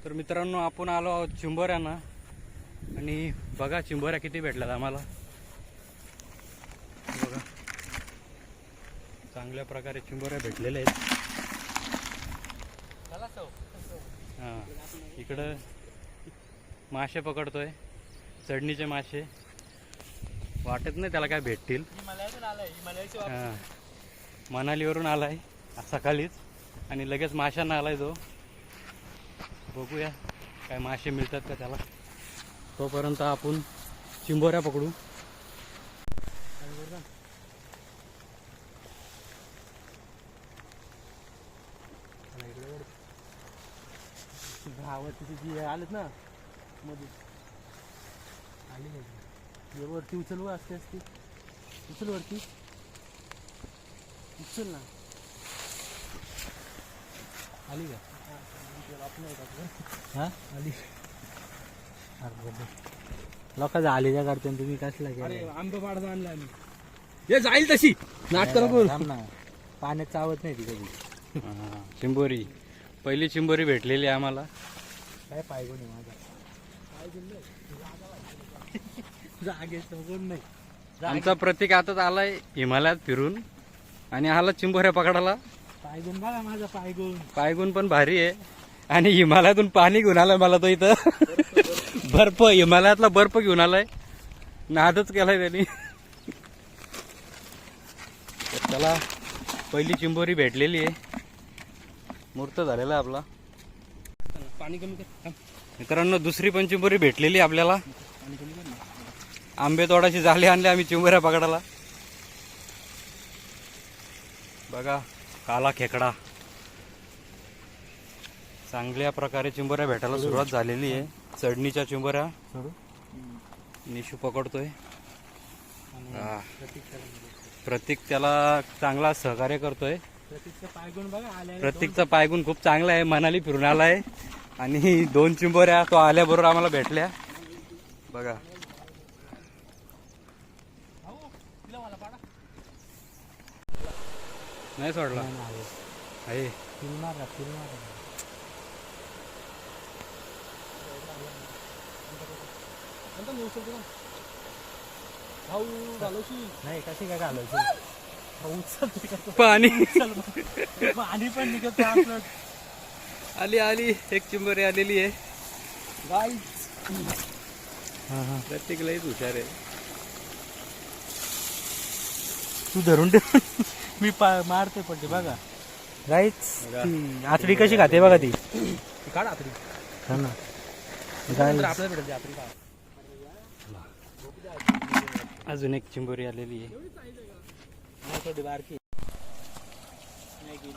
तर मित्रांनो, आपण आलो आहोत चिंबोऱ्यांना आणि बघा चिंबोऱ्या किती भेटल्यात आम्हाला. बघा चांगल्या प्रकारे चिंबोऱ्या भेटलेल्या आहेत. हां, इकडं मासे पकडतोय, चढणीचे मासे. वाटत नाही त्याला काय भेटतील. हां, मनालीवरून आलाय सकाळीच आणि लगेच माशांना आलाय तो. बघूया काय मासे मिळतात का त्याला. तोपर्यंत आपण चिंबोऱ्या पकडू. आलेत ना मध्ये आली नाही. वरती उचलू असते असते. उचल वरती, उचल ना. आली का? हा आली. लोकांचं आली का काढतो तुम्ही कसला गेला? आंबे पाडतो आणला आम्ही. हे जाईल तशी नाटक नको ना. पाण्यात चावत नाही ती कधी. चिंबोरी पहिली चिंबोरी भेटलेली आम्हाला. काय पाहिजे नाही माझा जागे कोण नाही. आमचा प्रतीक आताच आलाय हिमालयात फिरून आणि आला चिंबोऱ्या पकडायला. पायगुण बघा माझा पायगुण. पायगुण पण भारी आहे आणि हिमालयातून पाणी घेऊन आलाय मला तो इथं. बर्फ, हिमालयातला बर्फ घेऊन आलाय. नादच केलाय त्यांनी. त्याला पहिली चिंबोरी भेटलेली आहे. मूर्त झालेला आपला. पाणी कमी कर मित्रांनो, दुसरी पण चिंबोरी भेटलेली आपल्याला. आंबे तोडाची जाळी आणली आम्ही चिंबोऱ्या पकडायला. बघा काला खेकडा. चांगल्या प्रकारे चिंबोऱ्या भेटायला सुरुवात झालेली आहे. चढणीच्या चिंबोऱ्या निशू पकडतोय. प्रतीक त्याला चांगला सहकार्य करतोय. प्रतीकचा पायगुण खूप चांगला आहे. मनाली फिरून आलाय आणि 2 चिंबोऱ्या तो आल्याबरोबर आम्हाला भेटल्या. बघा नाही सोडला आहे. नाही कशी काय घालायची. पाणी पाणी पण निघत आपलं. आली आली एक चिंबोरी आलेली आहे. प्रत्येक लईच हुशार आहे. तू धरून ठेव. मी मारते पडते बघा. गाईच आतडी कशी खाते बघा ती. काढ आतडी. हा ना आपल्याला भेटते आतडी. अजून एक चिंबोरी आलेली आहे.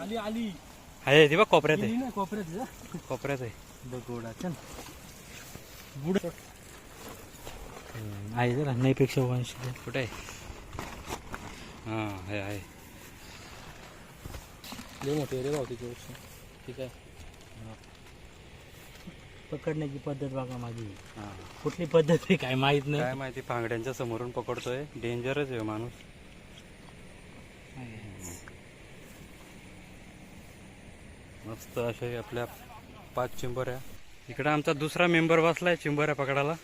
आली आली आहे ती बघ कोपऱ्यात आहे. कोपऱ्यात आहे. बघोडा चल बुड आहे जरा नाही पेक्षा कुठे आहे? हां आहे. लय मोठी रे भाऊ तिची. ठीक आहे. पकडण्याची पद्धत बघा माझी. कुठली पद्धत आहे काय माहित नाही. काय माहिती, फांगड्यांच्या समोरून पकडतोय. डेंजरच आहे माणूस. मस्त असे आपल्या 5 चिंबोऱ्या. इकडं आमचा दुसरा मेंबर बसलाय चिंबोऱ्या पकडायला.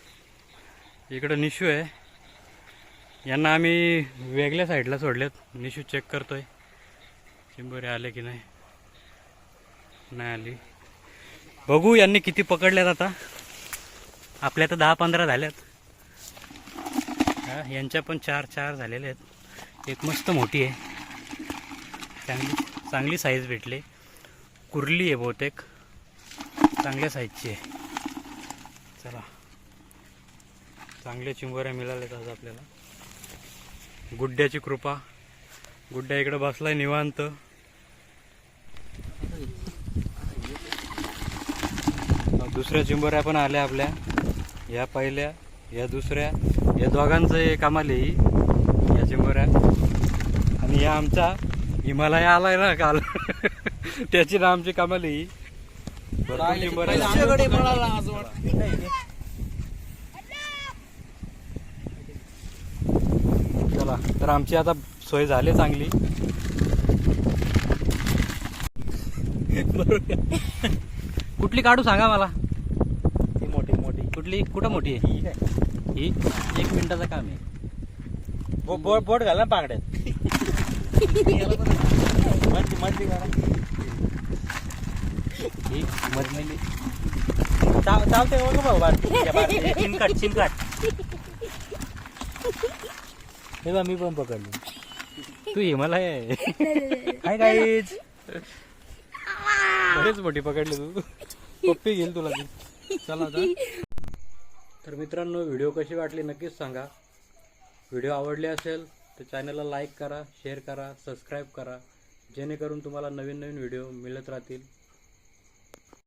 इकडं निशू आहे. यांना आम्ही वेगळ्या साईडला सोडलेत. निशू चेक करतोय चिंबोऱ्या आले की नाही. नाही आली. बघू यांनी किती पकडल्यात. आता आपल्या तर 10-15 झाल्यात. यांच्या पण 4 झालेले आहेत. एक मस्त मोठी आहे. चांगली साईज भेटली. कुर्ली आहे बहुतेक. चांगल्या साईजची आहे. चला, चांगल्या चिंबोऱ्या मिळाल्यात आज आपल्याला. गुड्ड्याची कृपा. गुड्ड्या इकडे बसलाय निवांत. दुसऱ्या चिंबोऱ्या पण आल्या आपल्या. या पहिल्या, या दुसऱ्या, या दोघांचं कामाल आहे या चिंबोऱ्या. आणि या आमचा हिमालय आलाय ना काल. त्याची ना आमची कामाल आहे. चला, तर आमची आता सोय झाली चांगली. कुठली काढू सांगा मला. कुठली कुठं मोठी आहे ठीक आहे ही 1 मिनिटाचं काम आहे बोट घाल ना पांगड्यात मधली करा ही मधली चावते का बघ बारकी चिमकाट हे बघ मी पण पकडली तू ये मला हाय गाईज बरेच मोठी पकडली तू पप्पी घेईल तुला ती चला आता तर मित्रांनो व्हिडिओ कशी वाटली नक्कीच सांगा व्हिडिओ आवडले असेल तर चॅनलला लाईक करा शेअर करा सबस्क्राईब करा जेणेकरून तुम्हाला नवीन नवीन व्हिडिओ मिळत राहतील